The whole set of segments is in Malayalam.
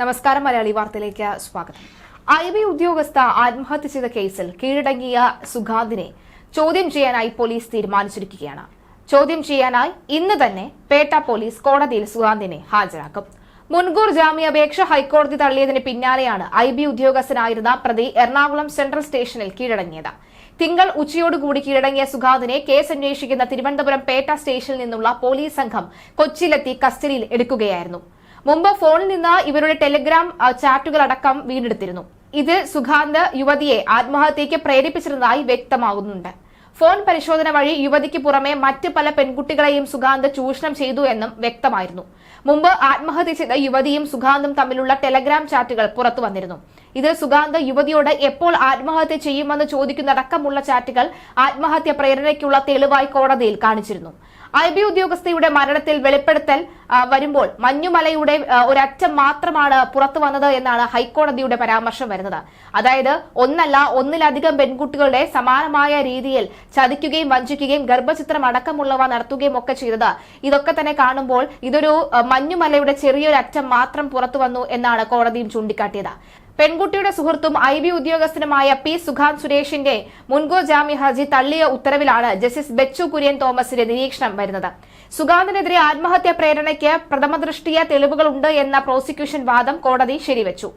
നമസ്കാരം. മലയാളി വാർത്തയിലേക്ക് സ്വാഗതം. IB ഉദ്യോഗസ്ഥ ആത്മഹത്യ ചെയ്ത കേസിൽ കീഴടങ്ങിയ സുഗാന്തിനെ ചോദ്യം ചെയ്യാനായി പോലീസ് തീരുമാനിച്ചിരിക്കുകയാണ്. ചോദ്യം ചെയ്യാനായി ഇന്ന് തന്നെ പേട്ട പോലീസ് കോടതിയിൽ സുഗാന്തിനെ ഹാജരാക്കും. മുൻകൂർ ജാമ്യാപേക്ഷ ഹൈക്കോടതി തള്ളിയതിന് പിന്നാലെയാണ് IB ഉദ്യോഗസ്ഥനായിരുന്ന പ്രതി എറണാകുളം സെൻട്രൽ സ്റ്റേഷനിൽ കീഴടങ്ങിയത്. തിങ്കൾ ഉച്ചയോടുകൂടി കീഴടങ്ങിയ സുഗാന്തിനെ കേസ് അന്വേഷിക്കുന്ന തിരുവനന്തപുരം പേട്ട സ്റ്റേഷനിൽ നിന്നുള്ള പോലീസ് സംഘം കൊച്ചിയിലെത്തി കസ്റ്റഡിയിൽ എടുക്കുകയായിരുന്നു. മുമ്പ് ഫോണിൽ നിന്ന് ഇവരുടെ ടെലിഗ്രാം ചാറ്റുകൾ അടക്കം വീണ്ടെടുത്തിരുന്നു. ഇത് സുഗാന്ത് യുവതിയെ ആത്മഹത്യയ്ക്ക് പ്രേരിപ്പിച്ചിരുന്നതായി വ്യക്തമാകുന്നുണ്ട്. ഫോൺ പരിശോധന വഴി യുവതിക്ക് പുറമെ മറ്റ് പല പെൺകുട്ടികളെയും സുഗാന്ത് ചൂഷണം ചെയ്തു എന്നും വ്യക്തമായിരുന്നു. മുമ്പ് ആത്മഹത്യ ചെയ്ത യുവതിയും സുഗാന്തും തമ്മിലുള്ള ടെലഗ്രാം ചാറ്റുകൾ പുറത്തു വന്നിരുന്നു. ഇത് സുഗാന്ത് യുവതിയോട് എപ്പോൾ ആത്മഹത്യ ചെയ്യുമെന്ന് ചോദിക്കുന്നതടക്കമുള്ള ചാറ്റുകൾ ആത്മഹത്യ പ്രേരണയ്ക്കുള്ള തെളിവായി കോടതിയിൽ കാണിച്ചിരുന്നു. IB ഉദ്യോഗസ്ഥയുടെ മരണത്തിൽ വെളിപ്പെടുത്തൽ വരുമ്പോൾ മഞ്ഞുമലയുടെ ഒരറ്റം മാത്രമാണ് പുറത്തു വന്നത് എന്നാണ് ഹൈക്കോടതിയുടെ പരാമർശം വരുന്നത്. അതായത് ഒന്നിലധികം പെൺകുട്ടികളുടെ സമാനമായ രീതിയിൽ ചതിക്കുകയും വഞ്ചിക്കുകയും ഗർഭചിത്രം അടക്കമുള്ളവ നടത്തുകയും ഒക്കെ ചെയ്തത് ഇതൊക്കെ തന്നെ കാണുമ്പോൾ ഇതൊരു മഞ്ഞുമലയുടെ ചെറിയൊരു അറ്റം മാത്രം പുറത്തു വന്നു എന്നാണ് കോടതിയും ചൂണ്ടിക്കാട്ടിയത്. പെൺകുട്ടിയുടെ സുഹൃത്തും IB ഉദ്യോഗസ്ഥനുമായ P. സുഗാന്ത് സുരേഷിന്റെ മുൻകൂർ ജാമ്യ ഹർജി തള്ളിയ ഉത്തരവിലാണ് ജസ്റ്റിസ് ബെച്ചു കുര്യൻ തോമസിന്റെ നിരീക്ഷണം വരുന്നത്. സുഗാന്തിനെതിരെ ആത്മഹത്യാ പ്രേരണയ്ക്ക് പ്രഥമദൃഷ്ടിയ തെളിവുകളുണ്ട് എന്ന പ്രോസിക്യൂഷൻ വാദം കോടതി ശരിവച്ചു.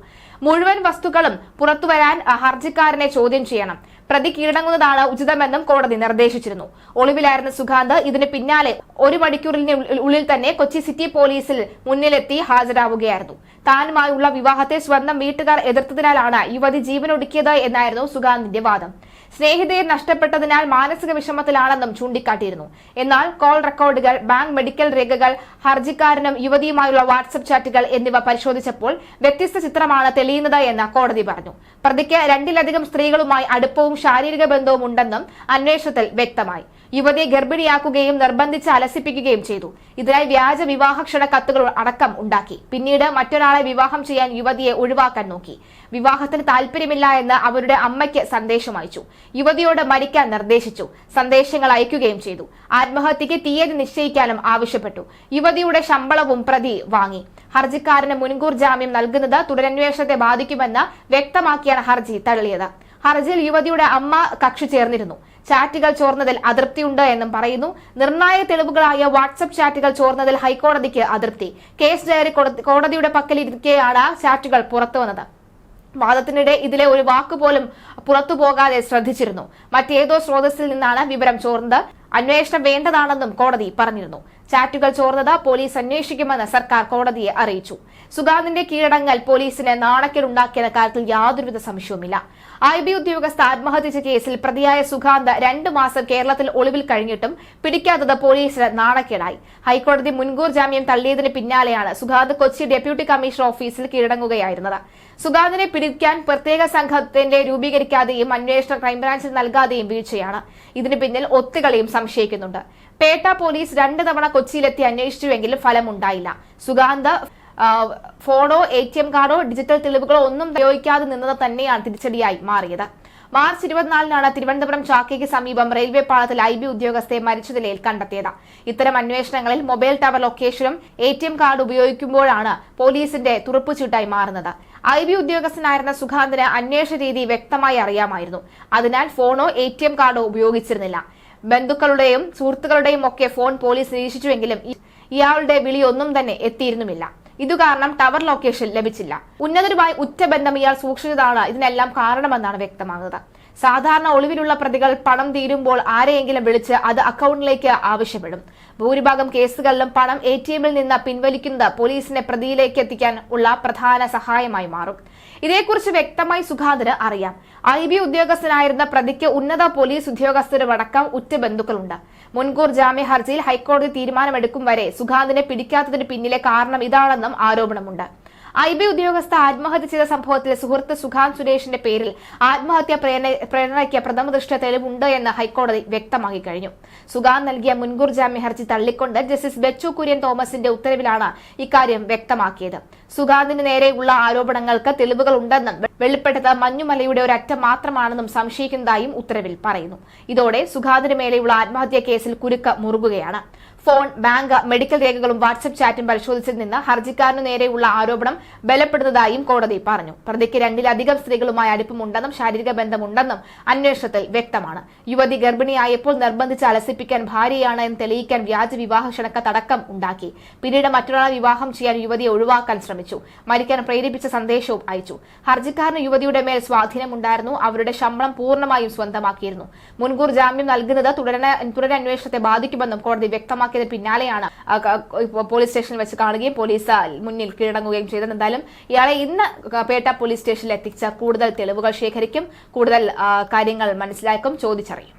മുഴുവൻ വസ്തുക്കളും പുറത്തുവരാൻ ഹർജിക്കാരനെ ചോദ്യം ചെയ്യണം. പ്രതി കീഴടങ്ങുന്നതാണ് ഉചിതമെന്നും കോടതി നിർദ്ദേശിച്ചിരുന്നു. ഒളിവിലായിരുന്ന സുഗാന്ത് ഇതിന് പിന്നാലെ 1 മണിക്കൂറിനുള്ളിൽ തന്നെ കൊച്ചി സിറ്റി പോലീസിൽ മുന്നിലെത്തി ഹാജരാവുകയായിരുന്നു. താനുമായുള്ള വിവാഹത്തെ സ്വന്തം വീട്ടുകാർ എതിർത്തതിനാലാണ് യുവതി ജീവനൊടുക്കിയത് എന്നായിരുന്നു സുഗാന്തിന്റെ വാദം. സ്നേഹിതയെ നഷ്ടപ്പെട്ടതിനാൽ മാനസിക വിഷമത്തിലാണെന്നും ചൂണ്ടിക്കാട്ടിയിരുന്നു. എന്നാൽ കോൾ റെക്കോർഡുകൾ, ബാങ്ക് മെഡിക്കൽ രേഖകൾ, ഹർജിക്കാരനും യുവതിയുമായുള്ള വാട്സ്ആപ്പ് ചാറ്റുകൾ എന്നിവ പരിശോധിച്ചപ്പോൾ വ്യത്യസ്ത ചിത്രമാണ് തെളിയുന്നത് എന്ന് കോടതി പറഞ്ഞു. പ്രതിക്ക് 2ലധികം സ്ത്രീകളുമായി അടുപ്പവും ശാരീരിക ബന്ധവും ഉണ്ടെന്നും അന്വേഷണത്തിൽ വ്യക്തമായി. യുവതിയെ ഗർഭിണിയാക്കുകയും നിർബന്ധിച്ച് അലസിപ്പിക്കുകയും ചെയ്തു. ഇതിനായി വ്യാജ വിവാഹ ക്ഷണ കത്തുകൾ അടക്കം ഉണ്ടാക്കി. പിന്നീട് മറ്റൊരാളെ വിവാഹം ചെയ്യാൻ യുവതിയെ ഒഴിവാക്കാൻ നോക്കി. വിവാഹത്തിന് താല്പര്യമില്ല എന്ന് അവരുടെ അമ്മയ്ക്ക് സന്ദേശം അയച്ചു. യുവതിയോട് മരിക്കാൻ നിർദ്ദേശിച്ചു. സന്ദേശങ്ങൾ അയക്കുകയും ചെയ്തു. ആത്മഹത്യയ്ക്ക് തീയതി നിശ്ചയിക്കാനും ആവശ്യപ്പെട്ടു. യുവതിയുടെ ശമ്പളവും പ്രതി വാങ്ങി. ഹർജിക്കാരന് മുൻകൂർ ജാമ്യം നൽകുന്നത് തുടരന്വേഷണത്തെ ബാധിക്കുമെന്ന് വ്യക്തമാക്കിയാണ് ഹർജി തള്ളിയത്. ഹർജിയിൽ യുവതിയുടെ അമ്മ കക്ഷി ചേർന്നിരുന്നു. ചാറ്റുകൾ ചോർന്നതിൽ അതൃപ്തിയുണ്ട് എന്നും പറയുന്നു. നിർണായക തെളിവുകളായ വാട്സ്ആപ്പ് ചാറ്റുകൾ ചോർന്നതിൽ ഹൈക്കോടതിക്ക് അതൃപ്തി. കേസ് ഡയറി കോടതിയുടെ പക്കലിരിക്കെയാണ് ചാറ്റുകൾ പുറത്തുവന്നത്. വാദത്തിനിടെ ഇതിലെ ഒരു വാക്കുപോലും പുറത്തു പോകാതെ ശ്രദ്ധിച്ചിരുന്നു. മറ്റേതോ സ്രോതസ്സിൽ നിന്നാണ് വിവരം ചോർന്നത്. അന്വേഷണം വേണ്ടതാണെന്നും കോടതി പറഞ്ഞിരുന്നു. ചാറ്റുകൾ ചോർന്നത് പോലീസ് അന്വേഷിക്കുമെന്ന് സർക്കാർ കോടതിയെ അറിയിച്ചു. സുഗാന്തിന്റെ കീഴടങ്ങൽ പോലീസിന് നാണക്കേടുണ്ടാക്കിയ കാര്യത്തിൽ യാതൊരുവിധ സംശയവുമില്ല. IB ഉദ്യോഗസ്ഥ ആത്മഹത്യ കേസിൽ പ്രതിയായ സുഗാന്ത് 2 മാസം കേരളത്തിൽ ഒളിവിൽ കഴിഞ്ഞിട്ടും പിടിക്കാത്തത് പോലീസിന് നാണക്കേടായി. ഹൈക്കോടതി മുൻകൂർ ജാമ്യം തള്ളിയതിന് പിന്നാലെയാണ് സുഗാന്ത് കൊച്ചി ഡെപ്യൂട്ടി കമ്മീഷണർ ഓഫീസിൽ കീഴടങ്ങുകയായിരുന്നത്. സുഗാന്തിനെ പിടിക്കാൻ പ്രത്യേക സംഘത്തിന്റെ രൂപീകരിക്കാതെയും അന്വേഷണം ക്രൈംബ്രാഞ്ചിൽ നൽകാതെയും വീഴ്ചയാണ്. ഇതിന് പിന്നിൽ ഒത്തുകളിയും സംശയിക്കുന്നുണ്ട്. പേട്ട പോലീസ് 2 തവണ കൊച്ചിയിലെത്തി അന്വേഷിച്ചുവെങ്കിലും ഫലമുണ്ടായില്ല. സുഗാന്ത് ഫോണോ ATM കാർഡോ ഡിജിറ്റൽ തെളിവുകളോ ഒന്നും ഉപയോഗിക്കാതെ നിന്നത് തന്നെയാണ് തിരിച്ചടിയായി മാറിയത്. മാർച്ച് 24-നാണ് തിരുവനന്തപുരം ചാക്കയ്ക്ക് സമീപം റെയിൽവേ പാളത്തിൽ IB ഉദ്യോഗസ്ഥയെ മരിച്ച നിലയിൽ കണ്ടെത്തിയത്. ഇത്തരം അന്വേഷണങ്ങളിൽ മൊബൈൽ ടവർ ലൊക്കേഷനും ATM കാർഡ് ഉപയോഗിക്കുമ്പോഴാണ് പോലീസിന്റെ തുറപ്പുചീട്ടായി മാറുന്നത്. IB ഉദ്യോഗസ്ഥനായിരുന്ന സുഗാന്തിന് അന്വേഷണ രീതി വ്യക്തമായി അറിയാമായിരുന്നു. അതിനാൽ ഫോണോ ATM കാർഡോ ഉപയോഗിച്ചിരുന്നില്ല. ബന്ധുക്കളുടെയും സുഹൃത്തുക്കളുടെയും ഒക്കെ ഫോൺ പോലീസ് നിരീക്ഷിച്ചുവെങ്കിലും ഇയാളുടെ വിളിയൊന്നും തന്നെ എത്തിയിരുന്നുമില്ല. ഇതുകാരണം ടവർ ലൊക്കേഷൻ ലഭിച്ചില്ല. ഉന്നതരുമായി ഉറ്റബന്ധം ഇയാൾ സൂക്ഷിച്ചതാണ് ഇതിനെല്ലാം കാരണമെന്നാണ് വ്യക്തമാകുന്നത്. സാധാരണ ഒളിവിലുള്ള പ്രതികൾ പണം തീരുമ്പോൾ ആരെയെങ്കിലും വിളിച്ച് അത് അക്കൗണ്ടിലേക്ക് ആവശ്യപ്പെടും. ഭൂരിഭാഗം കേസുകളിലും പണം ATM-ൽ നിന്ന് പിൻവലിക്കുന്നത് പോലീസിനെ പ്രതിയിലേക്ക് എത്തിക്കാൻ ഉള്ള പ്രധാന സഹായമായി മാറും. ഇതേക്കുറിച്ച് വ്യക്തമായി സുഗാന്തിന് അറിയാം. IB ഉദ്യോഗസ്ഥനായിരുന്ന പ്രതിക്ക് ഉന്നത പോലീസ് ഉദ്യോഗസ്ഥരുമടക്കം ഉറ്റ ബന്ധുക്കളുണ്ട്. മുൻകൂർ ജാമ്യ ഹർജിയിൽ ഹൈക്കോടതി തീരുമാനമെടുക്കും വരെ സുഗാന്തിനെ പിടിക്കാത്തതിന് പിന്നിലെ കാരണം ഇതാണെന്നും ആരോപണമുണ്ട്. IB ഉദ്യോഗസ്ഥ ആത്മഹത്യ ചെയ്ത സംഭവത്തിൽ സുഹൃത്ത് സുഗാന്ത് സുരേഷിന്റെ പേരിൽ ആത്മഹത്യാ പ്രേരണയ്ക്ക് പ്രഥമദൃഷ്ട്യാ തെളിവുണ്ട് എന്ന് ഹൈക്കോടതി വ്യക്തമാക്കി കഴിഞ്ഞു. സുഗാന്ത് നൽകിയ മുൻകൂർ ജാമ്യ ഹർജി തള്ളിക്കൊണ്ട് ജസ്റ്റിസ് ബെച്ചു കുര്യൻ തോമസിന്റെ ഉത്തരവിലാണ് ഇക്കാര്യം വ്യക്തമാക്കിയത്. സുഗാന്തിന് നേരെയുള്ള ആരോപണങ്ങൾക്ക് തെളിവുകൾ ഉണ്ടെന്നും വെളിപ്പെട്ടത് മഞ്ഞുമലയുടെ ഒരറ്റം മാത്രമാണെന്നും സംശയിക്കുന്നതായും ഉത്തരവിൽ പറയുന്നു. ഇതോടെ സുഗാന്തിന് മേലെയുള്ള ആത്മഹത്യാ കേസിൽ കുരുക്ക് മുറുകുകയാണ്. ഫോൺ, ബാങ്ക്, മെഡിക്കൽ രേഖകളും വാട്സ്ആപ്പ് ചാറ്റും പരിശോധിച്ചതിൽ നിന്ന് ഹർജിക്കാരനു നേരെയുള്ള ആരോപണം ബലപ്പെടുന്നതായും കോടതി പറഞ്ഞു. പ്രതിക്ക് 2-ലധികം സ്ത്രീകളുമായി അടുപ്പമുണ്ടെന്നും ശാരീരിക ബന്ധമുണ്ടെന്നും അന്വേഷണത്തിൽ വ്യക്തമാണ്. യുവതി ഗർഭിണിയായപ്പോൾ നിർബന്ധിച്ച് അലസിപ്പിക്കാൻ ഭാര്യയാണ് എന്ന് തെളിയിക്കാൻ വ്യാജ വിവാഹ ക്ഷണക്കത്തടക്കം ഉണ്ടാക്കി. പിന്നീട് മറ്റൊരാളെ വിവാഹം ചെയ്യാൻ യുവതിയെ ഒഴിവാക്കാൻ ശ്രമിച്ചു. മരിക്കാൻ പ്രേരിപ്പിച്ച സന്ദേശവും അയച്ചു. ഹർജിക്കാരന് യുവതിയുടെ മേൽ സ്വാധീനമുണ്ടായിരുന്നു. അവരുടെ ശമ്പളം പൂർണ്ണമായും സ്വന്തമാക്കിയിരുന്നു. മുൻകൂർ ജാമ്യം നൽകുന്നത് തുടരന്വേഷണത്തെ ബാധിക്കുമെന്നും കോടതി വ്യക്തമാക്കിയത് പിന്നാലെയാണ് പോലീസ് സ്റ്റേഷനിൽ വെച്ച് കാണുകയും പോലീസ് മുന്നിൽ കീഴടങ്ങുകയും ചെയ്തത്. എന്തായാലും ഇയാളെ ഇന്ന് പേട്ട പോലീസ് സ്റ്റേഷനിൽ എത്തിച്ച കൂടുതൽ തെളിവുകൾ ശേഖരിക്കും, കൂടുതൽ കാര്യങ്ങൾ മനസ്സിലാക്കും, ചോദിച്ചറിയും.